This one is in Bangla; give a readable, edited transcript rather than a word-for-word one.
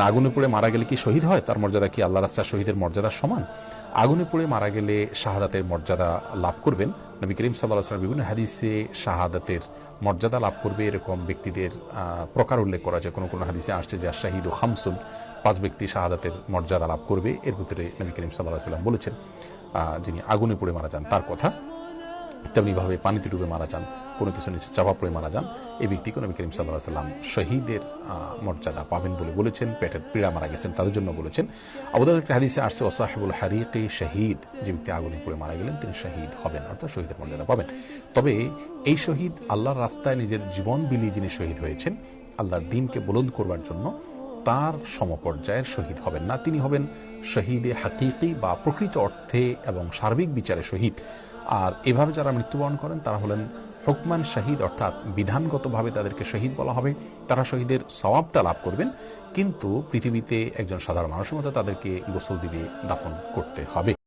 আগুনে পুড়ে মারা গেলে কি শহীদ হয়? তার মর্যাদা কি আল্লাহর রাস্তায় শহীদের মর্যাদার সমান? আগুনে পুড়ে মারা গেলে শাহাদাতের মর্যাদা লাভ করবেন। নবী করিম সাল্লাল্লাহু আলাইহি ওয়াসাল্লাম বিভিন্ন হাদিসে শাহাদাতের মর্যাদা লাভ করবে এরকম ব্যক্তিদের প্রকার উল্লেখ করা যায়। কোনো কোনো হাদিসে আসছে যে শাহিদু খামসুন, 5 ব্যক্তি শাহাদাতের মর্যাদা লাভ করবে। এর ভিতরে নবী করিম সাল্লাল্লাহু আলাইহি ওয়াসাল্লাম বলেছেন যিনি আগুনে পুড়ে মারা যান তার কথা। তেমনিভাবে পানিতে ডুবে মারা যান, কোনো কিছু নিচে চাপা পড়ে মারা যান, এই ব্যক্তিকে নবী করিম সাল্লাল্লাহু আলাইহি ওয়াসাল্লাম শহীদের মর্যাদা পাবেন বলে বলেছেন। পেটের পীড়া মারা গেছেন তাদের জন্য বলেছেন। আবু দাউদের একটা হাদিসে আসছে ওয়াসাহিবুল হারিকি শহীদ, যে ব্যক্তি আগুনে পুড়ে মারা গেলেন তিনি শহীদ হবেন, অর্থাৎ শহীদের মর্যাদা পাবেন। তবে এই শহীদ আল্লাহর রাস্তায় নিজের জীবন বিলিয়ে যিনি শহীদ হয়েছেন আল্লাহর দ্বীনকে বুলন্দ করবার জন্য, তার সমপর্যায়ের শহীদ হবেন না। তিনি হবেন শহীদে হাকিকি বা প্রকৃত অর্থে এবং সার্বিক বিচারে শহীদ। আর এভাবে যারা মৃত্যুবরণ করেন তারা হলেন হুকমান শহীদ, অর্থাৎ বিধানগতভাবে তাদেরকে শহীদ বলা হবে। তারা শহীদের সওয়াবটা লাভ করবেন, কিন্তু পৃথিবীতে একজন সাধারণ মানুষের মতো তাদেরকে গোসল দিবে, দাফন করতে হবে।